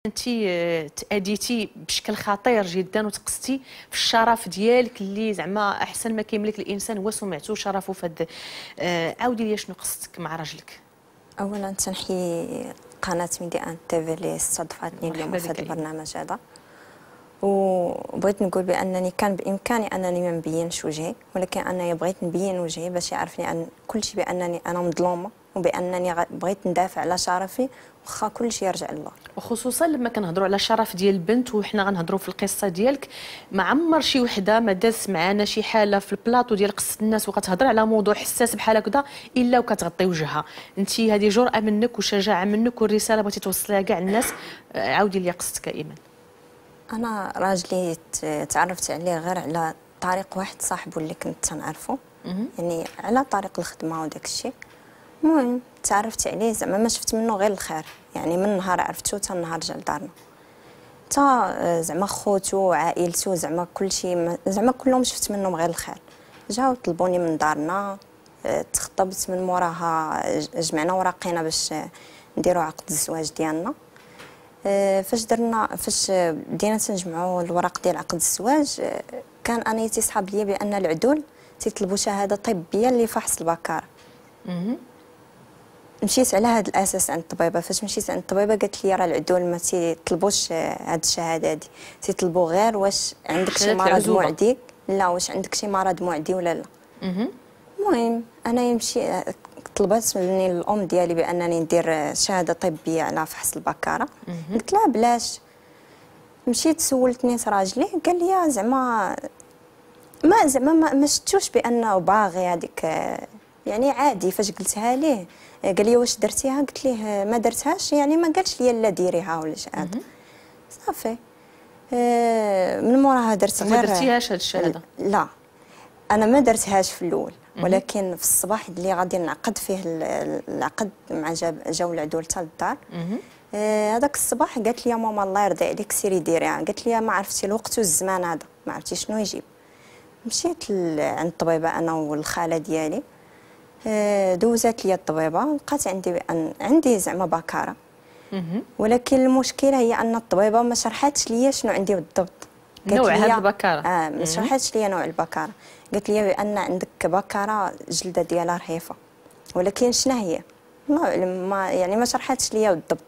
انت تاديتي بشكل خطير جدا وتقصتي في الشرف ديالك اللي زعما احسن ما كيملك الانسان هو سمعته وشرفه فهاد. عاودي لي شنو قصتك مع راجلك. اولا تنحي قناه ميدي ان تيفي اللي استضافتني اليوم في هذا البرنامج هذا، وبغيت نقول بانني كان بامكاني انني ما نبينش وجهي، ولكن انا بغيت نبين وجهي باش يعرفني ان كل شيء بانني انا مظلومه، وبانني بغيت ندافع على شرفي واخا كل شيء يرجع لله. وخصوصا لما كنهضروا على الشرف ديال البنت وحنا غنهضروا في القصه ديالك، ما عمر شي وحده ما دازت معنا شي حاله في البلاطو ديال قصه الناس وكتهضر على موضوع حساس بحال هكذا الا وكتغطي وجهها. انت هذه جرأه منك وشجاعه منك والرساله بغيتي توصليها كاع الناس. عاودي لي قصتك ايمان. انا راجلي تعرفت عليه غير على طريق واحد صاحبه اللي كنت تنعرفه، يعني على طريق الخدمه وداك الشيء. المهم تعرفت عليه زعما ما شفت منه غير الخير، يعني من نهار عرفتو حتى نهار جا لدارنا، حتى زعما خوتو وعائلتو زعما كلشي زعما كلهم شفت منهم غير الخير. جاو طلبوني من دارنا، تخطبت من موراها، جمعنا وراقينا باش نديرو عقد الزواج ديالنا. فاش بدينا تنجمعوا الوراق ديال عقد الزواج، كان انا تيصحاب ليا بان العدول تيطلبوا شهاده طبيه لفحص البكاره. مشيت على هذا الاساس عند الطبيبه. فاش مشيت عند الطبيبه قالت لي راه العدول ما تيطلبوش هذه الشهاده هذه، تيطلبوا غير واش عندك شي مرض معدي، لا واش عندك شي مرض معدي ولا لا. المهم انا يمشي طلبت مني الام ديالي بانني ندير شهاده طبيه على فحص البكاره. قلت لها بلاش. مشيت سولت نيت راجلي قال لي زعما ما شفتوش بانه باغي هذيك، يعني عادي. فاش قلتها ليه قال لي واش درتيها؟ قلت ليه ما درتهاش، يعني ما قالش لي لا ديريها ولا شهاده. صافي من موراها درت غير. ما درتيهاش هاد الشهاده؟ لا انا ما درتهاش في الاول، ولكن في الصباح اللي غادي نعقد فيه العقد مع جاو العدول حتى للدار، هذاك الصباح قالت لي ماما الله يرضي عليك سيري ديريها. قالت لي ما عرفتي الوقت والزمان هذا، ما عرفتي شنو يجيب. مشيت عند الطبيبه انا والخاله ديالي، دوزات لي الطبيبه، لقات عندي زعما بكاره. ولكن المشكله هي ان الطبيبه ما شرحتش لي شنو عندي بالضبط. نوع هاد البكاره ما شرحتش لي نوع البكاره. قالت لي بان عندك بكاره جلده ديالها رهيفه، ولكن شنو هي الله اعلم، يعني ما شرحتش لي بالضبط.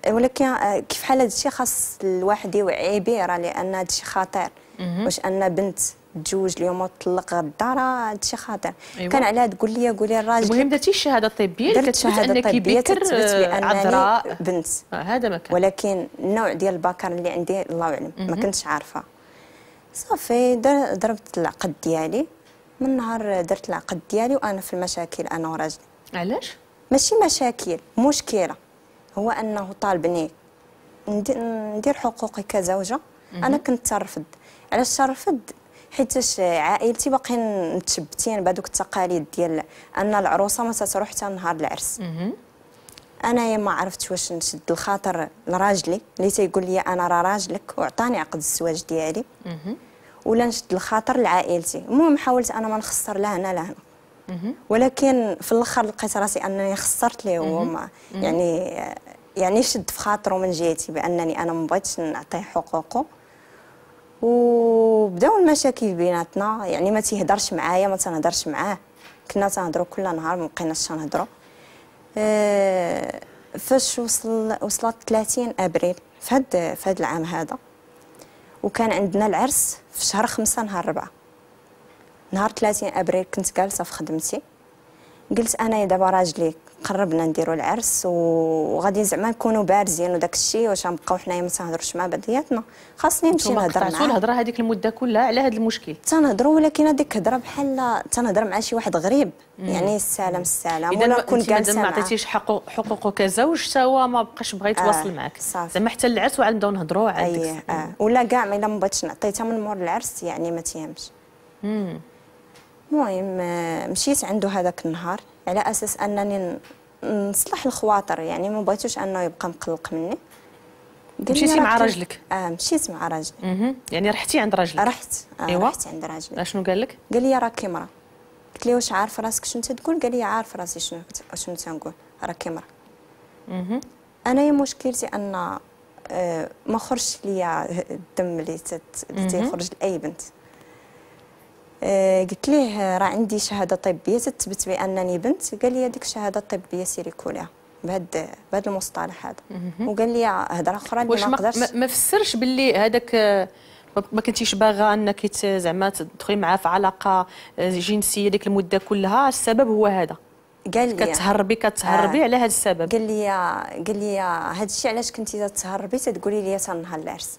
ولكن كيف حال هذا الشيء خاص الواحد يوعي به، راه لان هذا الشيء خطير. واش ان بنت تجوج اليوم وتطلق غدا، راه هذا الشيء خطير. أيوة. كان علاه تقول لي الراجل المهم درتي الشهاده الطبيه اللي كتثبت انك بكر عذراء بنت. هذا ما كان، ولكن النوع ديال البكر اللي عندي الله اعلم ما كنتش عارفه. صافي ضربت العقد ديالي. من نهار درت العقد ديالي وانا في المشاكل انا وراجلي. علاش؟ ماشي مشاكل، مشكله هو انه طالبني ندير حقوقي كزوجه. انا كنت ترفض. علاش ترفض؟ حيتاش عائلتي باقيين متشبتين بهذوك التقاليد ديال ان العروسه ما تروح حتى نهار العرس. انايا ما عرفتش واش نشد الخاطر لراجلي اللي تيقول لي انا راه راجلك وعطاني عقد الزواج ديالي، ولا نشد الخاطر لعائلتي. المهم حاولت انا ما نخسر لا هنا لا هنا، ولكن في الاخر لقيت راسي انني خسرت ليه هو. يعني شد في خاطره من جهتي بانني انا ما بغيتش نعطيه حقوقه، وبداو المشاكل بيناتنا. يعني ما تيهضرش معايا، ما تنهضرش معاه. كنا تنهضروا كل نهار، ما بقيناش تنهضروا. فاش وصلت 30 ابريل في هذا العام هذا، وكان عندنا العرس في شهر 5 نهار 4. نهار 30 ابريل كنت جالسه في خدمتي، قلت انا دابا راجلي قربنا نديروا العرس وغادي زعما نكونوا بارزين وداك الشيء، واش غنبقاو حنايا ما تنهضروش مع بعضياتنا؟ خاصني نمشي نهضر معاه. قطعتوا الهضره هذيك المده كلها على هذا المشكل؟ تنهضروا، ولكن هذيك الهضره بحال تنهضر مع شي واحد غريب. يعني السلام السلام، ولا كون جالسه ما عطيتيش حقوقه كزوج حتى هو ما بقاش بغى يتواصل معك زعما حتى العرس وعاد نبداو نهضروا عاد ولا كاع الا ما بغيتش نعطيتها من مور العرس يعني ما تيهمش. المهم مشيت عنده هذاك النهار على اساس انني نصلح الخواطر، يعني ما بغيتوش انه يبقى مقلق مني. مشيتي مع راجلك؟ مشيت مع راجلي. يعني رحتي عند راجلك؟ رحت. ايوا رحت عند راجلي. شنو قال لك؟ قال لي راكي مرا. قلت له واش عارف راسك شنو تقول؟ قال لي عارف راسي شنو تنقول، راكي مرا. انايا مشكلتي ان ما خرجش ليا الدم اللي تيخرج لاي بنت. قلت ليه راه عندي شهاده طبيه تثبت بانني بنت. قال لي ديك الشهاده الطبيه سيري كولها بهذا المصطلح هذا. وقال لي هضره اخرى اللي ما نقدرش. ما فسرش باللي هذاك ما كنتيش باغا انك زعما تدخلي معاه في علاقه جنسيه ديك المده كلها، السبب هو هذا؟ قال لي كتهربي على هذا السبب. قال لي هذا الشيء علاش كنتي تتهربي تقولي لي حتى نهار العرس.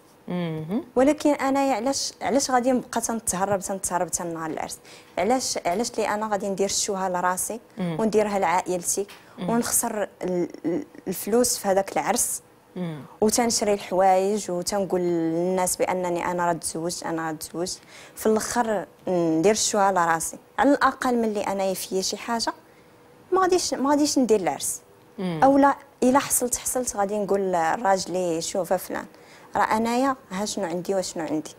ولكن انايا علاش غادي نبقى تنتهرب حتى نهار العرس؟ علاش لي انا غادي ندير الشوهه لراسي ونديرها لعائلتي ونخسر الفلوس في هذاك العرس وتنشري الحوايج وتنقول للناس بانني انا راه تزوجت في الاخر ندير الشوهه لراسي. على الاقل ملي انايا فيا شي حاجه ما غاديش ندير العرس. اولا الا حصلت غادي نقول لراجلي شوف فلان راه انايا ها شنو عندي وشنو عندي.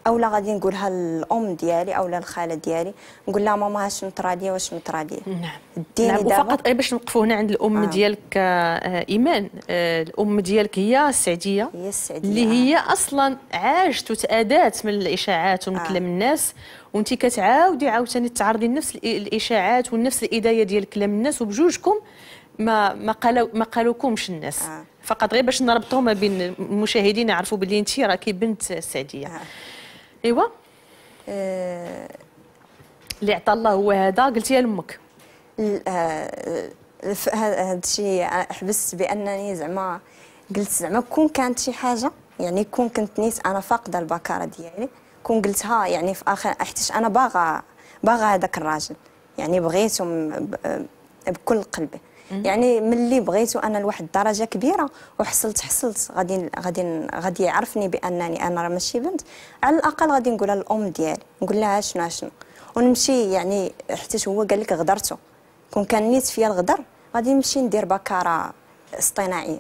اولا غادي نقولها للام ديالي اولا الخاله ديالي نقول لها ماما ها شنو طرا ليا وشنو طرا ليا. نعم. وفقط باش نوقفوا هنا عند الام ديالك ايمان. الام ديالك هي السعديه اللي هي اصلا عاشت وتأذات من الاشاعات ومن كلام الناس، وانت كتعاودي عاوتاني تعرضي لنفس الاشاعات ونفس الاذايه ديال كلام الناس، وبجوجكم ما قالوكمش الناس. فقط غير باش نربطوا ما بين المشاهدين يعرفوا بلي انت راكي بنت السعديه. ايوا اللي عطى الله هو هذا قلتيها لامك. هذا الشيء حبست بانني زعما قلت زعما كون كانت شي حاجه، يعني كون كنت نيت انا فاقده البكاره ديالي كون قلتها يعني في اخر حيتاش انا باغا هذاك الراجل، يعني بغيته بكل قلبي. يعني ملي بغيتو انا لواحد الدرجه كبيره وحصلت غادي يعرفني بانني انا راه ماشي بنت، على الاقل غادي نقولها للام ديالي نقول لها شنو ونمشي. يعني حتى هو قال لك غدرتو، كون كان نيت فيا الغدر غادي نمشي ندير بكاره اصطناعيه.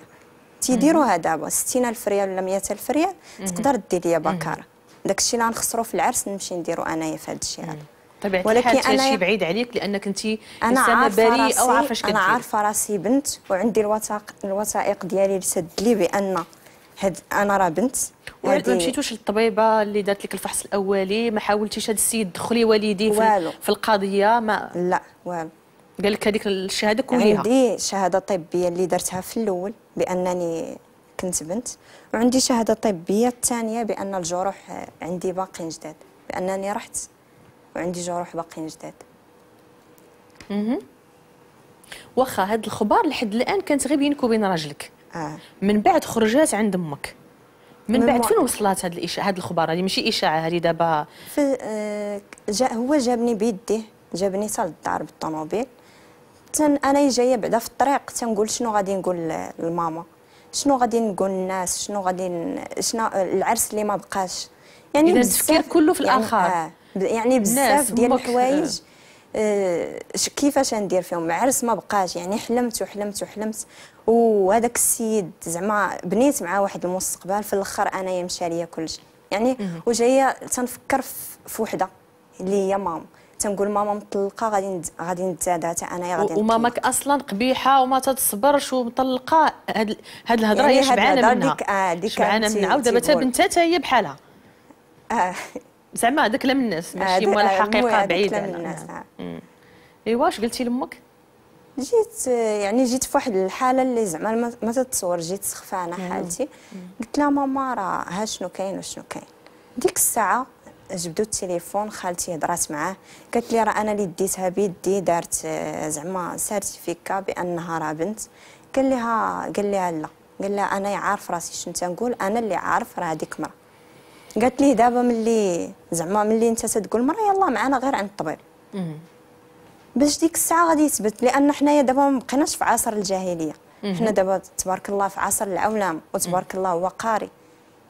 تيديروها دابا 60,000 ريال ولا 100,000 ريال تقدر دير ليا بكاره. داكشي اللي غنخسرو في العرس نمشي نديرو انايا في هذا الشيء هذا. طبيعة الحال هذا الشيء بعيد عليك لانك انت انسانه بريئه وعارفه اش كديري. انا عارفه راسي بنت وعندي الوثائق ديالي اللي سد لي بان انا راه بنت. ما مشيتوش للطبيبه اللي دارت لك الفحص الاولي؟ ما حاولتيش هذا السيد تدخلي والديه في القضيه؟ لا والو. قال لك هذيك الشهاده كلها؟ عندي شهاده طبيه اللي درتها في الاول بانني كنت بنت، وعندي شهاده طبيه الثانيه بان الجروح عندي باقيين جداد، بانني رحت وعندي جروح باقيين جداد. واخا هاد الخبار لحد الان كانت غير بينك وبين راجلك. من بعد خرجات عند امك، من بعد فين وصلت هاد الاشاعه؟ هاد الخبار هذه ماشي اشاعه، هذه دابا هو جابني بيديه، جابني حتى للدار بالطوموبيل. انا جايه بعدا في الطريق تنقول شنو غادي نقول لماما، شنو غادي نقول للناس، شنو العرس اللي ما بقاش. يعني اذا التفكير كله في الاخر. يعني بزاف ديال الحوايج كيفاش ندير فيهم؟ عرس ما بقاش. يعني حلمت وهذاك السيد زعما بنيت معاه واحد المستقبل، في الاخر انايا مشى ليا كلشي. يعني وجايه تنفكر في وحده اللي هي ماما، تنقول ماما مطلقه غادي نتزادها حتى انايا غادي. وماماك اصلا قبيحه وما تتصبرش ومطلقه. هاد الهضره هي شبعانه منها، شبعانه منها. ودابا تا بنتها حتى هي بحالها. زعما هذا كلام الناس ماشي مال الحقيقه، بعيده الناس. ايوا واش قلتي لامك؟ جيت في واحد الحاله اللي زعما ما تتصور، جيت سخفانه حالتي. قلت لها ماما راه ها شنو كاين وشنو كاين. ديك الساعه جبدوا التليفون، خالتي هضرات معاه قالت لي راه انا اللي ديتها بيدي، دارت زعما سيرتيفيكا بانها راه بنت. قال لها لا، قال لها انا عارف راسي شنو تنقول، انا اللي عارف راه هذيك مرا. قالت لي دابا ملي انت تقول مرا يلا معنا غير عند الطبيب. باش ديك الساعه غادي يثبت، لان حنايا دابا ما بقيناش في عصر الجاهليه، حنا دابا تبارك الله في عصر العولمه وتبارك الله هو قاري.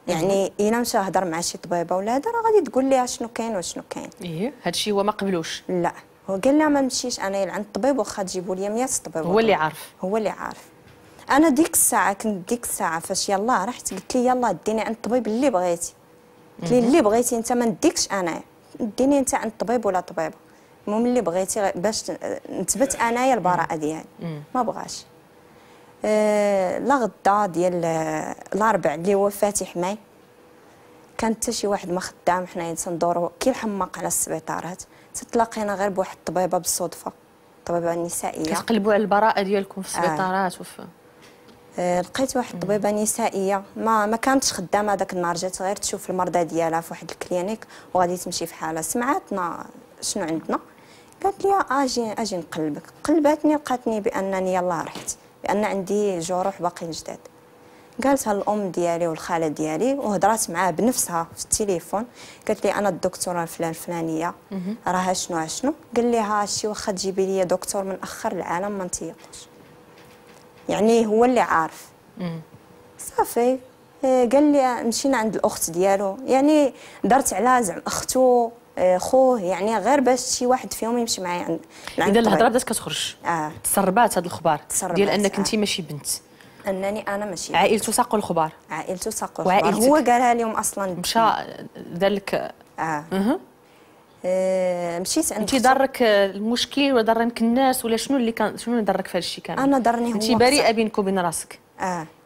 يعني الا مشى هضر مع شي طبيبه ولا هذا راه غادي تقول ليها شنو كاين وشنو كاين. هادشي هو ما قبلوش. لا هو قال لها ما نمشيش انايا عند الطبيب، واخا تجيبوا لي 100 طبيب هو اللي عارف. انا ديك الساعه فاش يلاه رحت قلت لي يلاه ديني عند الطبيب اللي بغيتي. قلت لي اللي بغيتي انت، ما نديكش انايا، ديني انت عند الطبيب ولا طبيبه، المهم اللي بغيتي باش نثبت انايا البراءه ديالي. ما بغاش. لا غدا ديال الاربع اللي هو فاتح ماي، كان حتى شي واحد ما خدام، حنايا تندورو كي الحماق على السبيطارات، تتلاقينا غير بواحد الطبيبه بالصدفه، طبيبه نسائيه. كتقلبوا على البراءه ديالكم في السبيطارات وفي لقيت واحد الطبيبه نسائيه ما كانتش خدامه هذاك النهار، جات غير تشوف المرضى ديالها في واحد الكلينيك وغادي تمشي في حالها. سمعتنا شنو عندنا، قالت لي اجي نقلبك. قلباتني لقاتني بانني يلاه رحت، بان عندي جروح باقيين جداد. قالتها الام ديالي والخاله ديالي وهضرات معاه بنفسها في التليفون، قالت لي انا الدكتوره الفلانيه راها شنو. قال لي ها شي واخا تجيبي لي دكتور من اخر العالم ما نتيقوش، يعني هو اللي عارف. صافي قال لي مشينا عند الاخت ديالو، يعني درت على زعما اختو خوه، يعني غير باش شي واحد فيهم يمشي معايا عند اذا الهضره بدات كتخرج. تسربات هاد الخبار ديال انك انت ماشي بنت، انني انا ماشي عائلته ساقوا الخبار، عائلته ساقوا الخبار، هو قالها لهم اصلا. مشى دار لك مشيت عند انت ضرك المشكل ولا ضرنك الناس ولا شنو اللي كان، شنو اللي ضرك في هذا الشيء كامل؟ انا ضرني هو. انت بريئه بينك وبين راسك،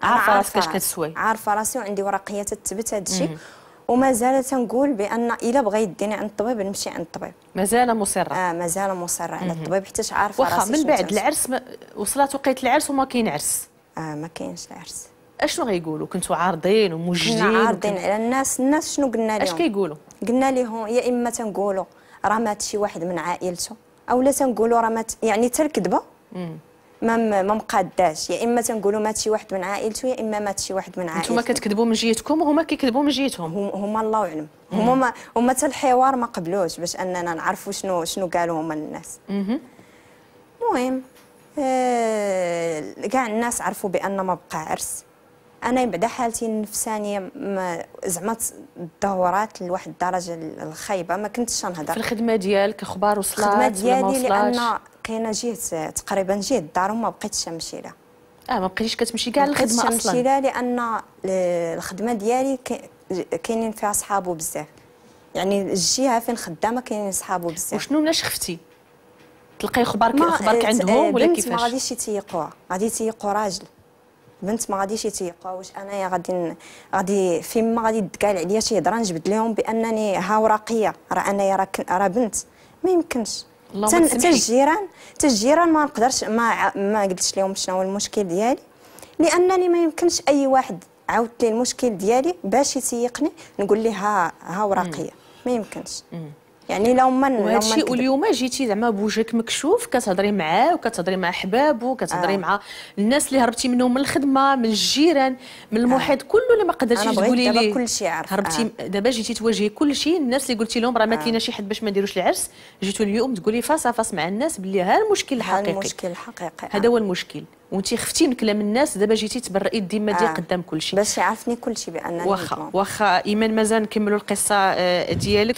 عارفه راسك اش كتسوي، عارفه راسي وعندي ورقيه تثبت هذا الشيء، ومازال تنقول بان الا بغى يديني عند الطبيب نمشي عند الطبيب. مازال مصره؟ مازال مصره على الطبيب حتى عارفه راسي. واخا من بعد العرس وصلت وقيت العرس وما كاين عرس؟ ما كاينش العرس. اشنو غيقولوا؟ كنتوا عارضين وموجدين؟ كنا عارضين على الناس شنو قلنا لهم؟ اش كيقولوا؟ قلنا لهم يا اما تنقولوا راه مات شي واحد من عائلته، اولا تنقولوا راه مات، يعني حتى الكذبه ما مقاداش، يا اما تنقولوا مات شي واحد من عائلته يا اما مات شي واحد من عائلته. نتوما كتكذبوا من جهتكم وهما كيكذبوا من جهتهم. هما الله اعلم، هما حتى الحوار ما قبلوش باش اننا نعرفوا شنو قالوا هما للناس. المهم كاع الناس عرفوا بان ما بقى عرس. انا بعدا حالتي النفسانيه زعما تدهورات لواحد الدرجه الخايبه، ما كنتش نهضر في الخدمه ديالك. اخبار وصلات؟ الخدمه ديالي لان كاينه جهه تقريبا جهه الدار وما بقيتش نمشي لها. ما بقيتيش كتمشي كاع للخدمه اصلا؟ نمشي لها لان الخدمه ديالي كاينين فيها صحابو بزاف، يعني الجهه فين خدامه كاينين صحابو بزاف. وشنو مناش خفتي تلقاي اخبارك عندهم ولا كيفاش؟ بنت ما غاديش يتيقوها، غادي يتيقوا راجل. بنت ما غاديش يتيقوا، واش انايا غادي فين ما غادي تقال عليا شي هضره نجبد لهم بانني ها ورقيه، راه انايا راه بنت. ما يمكنش. حتى الجيران ما نقدرش ما قلتش لهم شنو هو المشكل ديالي، لانني ما يمكنش اي واحد عاودت لي المشكل ديالي باش يتيقني نقول ليه ها ورقيه. ما يمكنش. يعني لو ما وهذا الشيء. واليوم جيتي زعما بوجهك مكشوف كتهضري معاه وكتهضري مع احبابه وكتهضري مع الناس اللي هربتي منهم، من الخدمه، من الجيران، من المحيط كله اللي ما قدرتيش تقولي ليه. دابا كلشي عارف. هربتي دابا جيتي تواجهي كلشي. الناس اللي قلتي لهم راه مات لينا شي حد باش ما نديروش العرس، جيتوا اليوم تقولي فاس مع الناس باللي ها المشكل الحقيقي. المشكل الحقيقي هذا هو المشكل. وانت خفتي من كلام الناس، دابا جيتي تبرئي الذمه ديالك قدام كلشي باش يعرفني كلشي بانني واخا ايمان مازال نكملوا القصه ديالك.